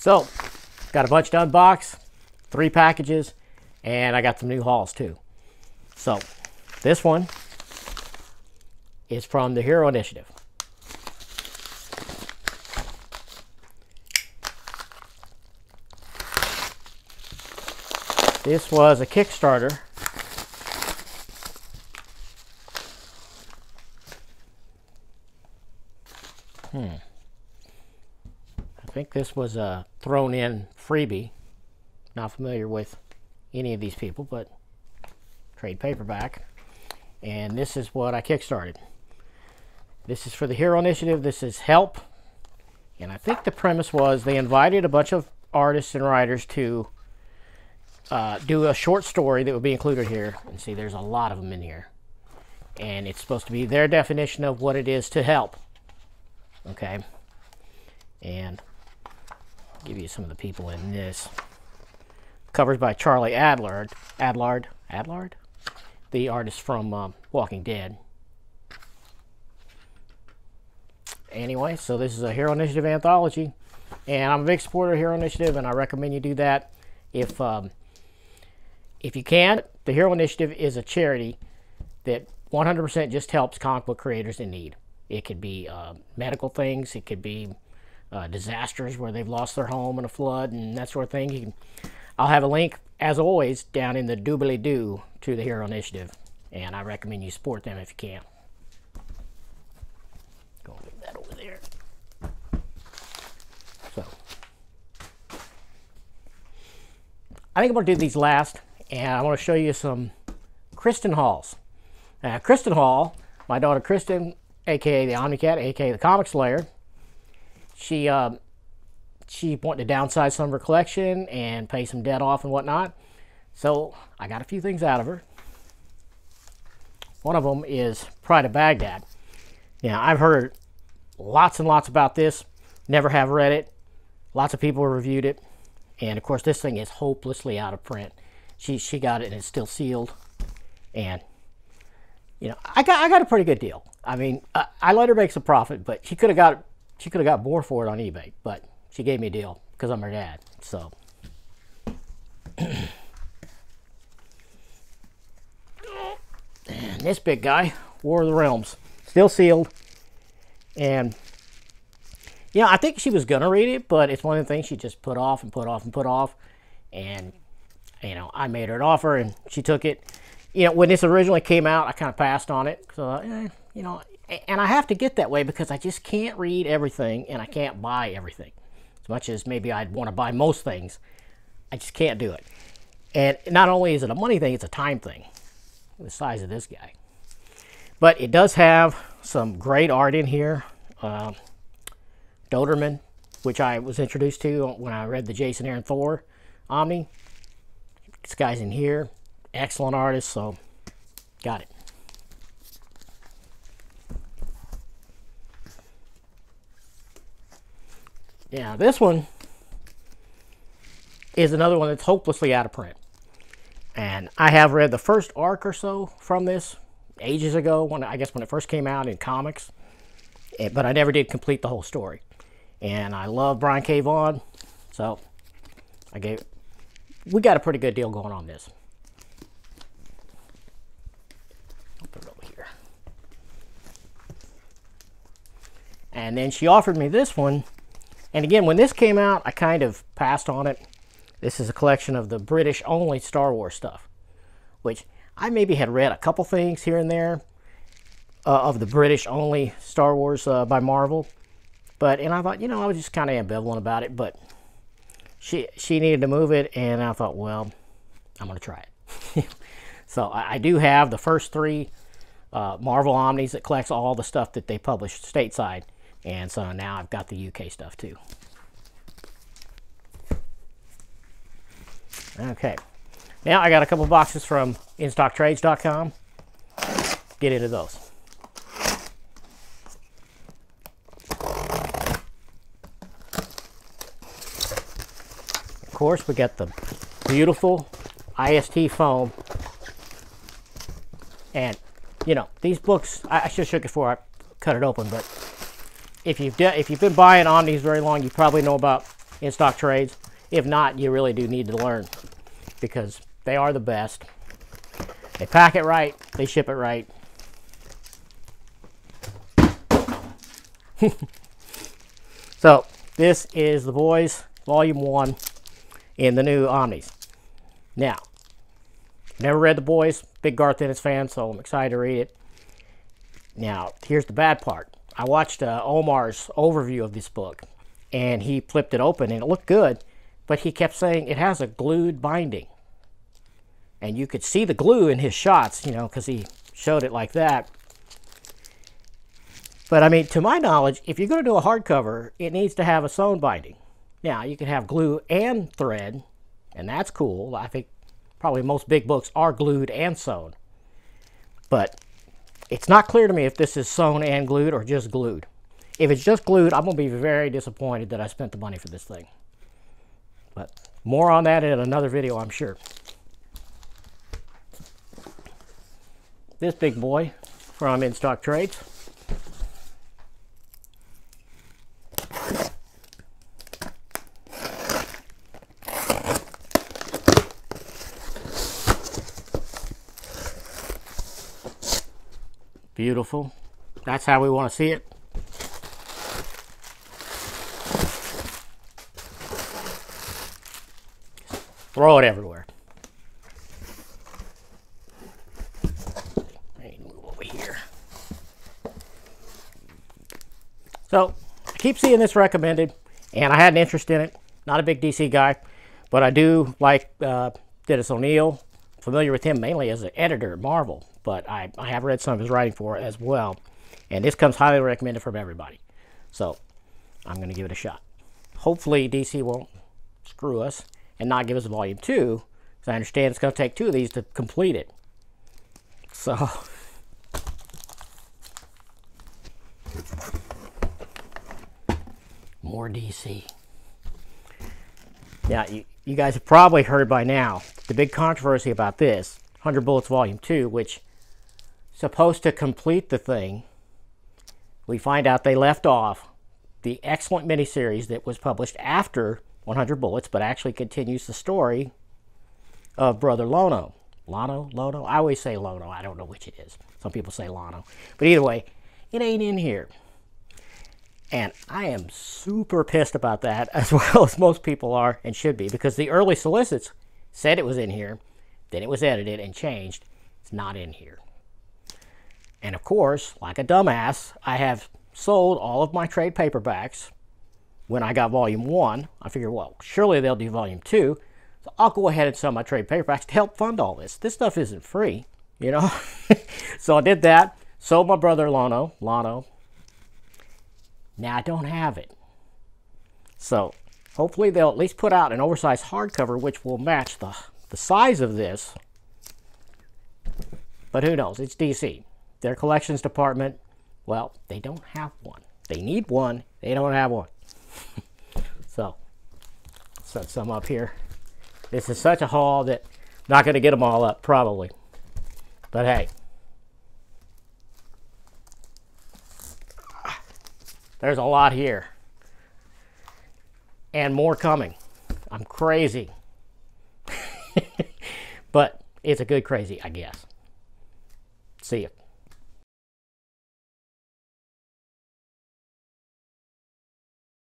So, got a bunch to unbox, 3 packages, and I got some new hauls too. So, this one is from the Hero Initiative. This was a Kickstarter. I think this was a thrown-in freebie. Not familiar with any of these people, but trade paperback. And this is what I kickstarted. This is for the Hero Initiative. This is Help. And I think the premise was they invited a bunch of artists and writers to do a short story that would be included here. And see, there's a lot of them in here. And it's supposed to be their definition of what it is to help. Okay. And I'll give you some of the people in this. Covers by Charlie Adlard, the artist from Walking Dead. Anyway, so this is a Hero Initiative anthology, and I'm a big supporter of Hero Initiative, and I recommend you do that if you can. The Hero Initiative is a charity that 100% just helps comic book creators in need. It could be medical things, it could be disasters where they've lost their home in a flood and that sort of thing. I'll have a link, as always, down in the doobly-doo to the Hero Initiative, and I recommend you support them if you can. Go leave that over there. So, I think I'm going to do these last, and I want to show you some Kristan hauls. Kristan haul, my daughter Kristan, aka the OmniCat, aka the Comic Slayer, she wanted to downsize some of her collection and pay some debt off and whatnot. So I got a few things out of her. One of them is Pride of Baghdad. Now, I've heard lots and lots about this. Never have read it. Lots of people reviewed it. And of course, this thing is hopelessly out of print. She got it and it's still sealed. And, you know, I got a pretty good deal. I mean, I let her make some profit, but she could have got more for it on eBay. But she gave me a deal because I'm her dad. So, and this big guy, War of the Realms, still sealed. And, you know, I think she was going to read it, but it's one of the things she just put off and put off and put off. And, you know, I made her an offer and she took it. You know, when this originally came out, I kind of passed on it. So, you know, and I have to get that way because I just can't read everything and I can't buy everything. As much as maybe I'd want to buy most things, I just can't do it. And not only is it a money thing, it's a time thing. The size of this guy. But it does have some great art in here. Doderman, which I was introduced to when I read the Jason Aaron Thor Omni. This guy's in here. Excellent artist, so got it. Yeah, this one is another one that's hopelessly out of print. And I have read the first arc or so from this ages ago, I guess when it first came out in comics. But I never did complete the whole story. And I love Brian K. Vaughan, so we got a pretty good deal going on this. I'll put it over here. And then she offered me this one. And again, when this came out, I kind of passed on it. This is a collection of the British-only Star Wars stuff, which I maybe had read a couple things here and there of the British-only Star Wars by Marvel. And I thought, you know, I was just kind of ambivalent about it, but she needed to move it, and I thought, well, I'm going to try it. So I do have the first 3 Marvel Omnis that collects all the stuff that they published stateside. And so now I've got the UK stuff too. Okay. Now I got a couple boxes from InStockTrades.com. Get into those. Of course, we got the beautiful IST foam. And, you know, these books, I should have shook it before I cut it open, but if you've been buying Omnis very long, you probably know about in stock trades. If not, you really do need to learn, because they are the best. They pack it right, they ship it right. So this is The Boys, Volume 1 in the new Omnis. Now, never read The Boys, big Garth Ennis fan, so I'm excited to read it. Now, here's the bad part. I watched Omar's overview of this book, and he flipped it open, and it looked good, but he kept saying it has a glued binding. And you could see the glue in his shots, you know, because he showed it like that. But, I mean, to my knowledge, if you're going to do a hardcover, it needs to have a sewn binding. Now, you can have glue and thread, and that's cool. I think probably most big books are glued and sewn. But it's not clear to me if this is sewn and glued or just glued. If it's just glued, I'm going to be very disappointed that I spent the money for this thing. But more on that in another video, I'm sure. This big boy from In Stock Trades. Beautiful. That's how we want to see it. Throw it everywhere. I need to move over here. So, I keep seeing this recommended, and I had an interest in it. Not a big DC guy, but I do like Dennis O'Neil. Familiar with him mainly as an editor at Marvel, but I have read some of his writing for it as well. And this comes highly recommended from everybody. So, I'm going to give it a shot. Hopefully, DC won't screw us and not give us a volume 2, because I understand it's going to take 2 of these to complete it. So, more DC. Now, you guys have probably heard by now the big controversy about this, 100 Bullets Volume 2, which is supposed to complete the thing. We find out they left off the excellent miniseries that was published after 100 Bullets, but actually continues the story of Brother Lono. Lono? I always say Lono. I don't know which it is. Some people say Lono. But either way, it ain't in here. And I am super pissed about that, as well as most people are and should be, because the early solicits said it was in here, then it was edited and changed. It's not in here. And of course, like a dumbass, I have sold all of my trade paperbacks when I got Volume 1. I figured, well, surely they'll do Volume 2. So I'll go ahead and sell my trade paperbacks to help fund all this. This stuff isn't free, you know? So I did that. Sold my brother Lono. Now I don't have it. So hopefully they'll at least put out an oversized hardcover which will match the size of this. But who knows? It's DC. Their collections department, well, they don't have one. They need one. They don't have one. So, set some up here. This is such a haul that I'm not going to get them all up, probably. But hey. There's a lot here. And more coming. I'm crazy. But it's a good crazy, I guess. See ya.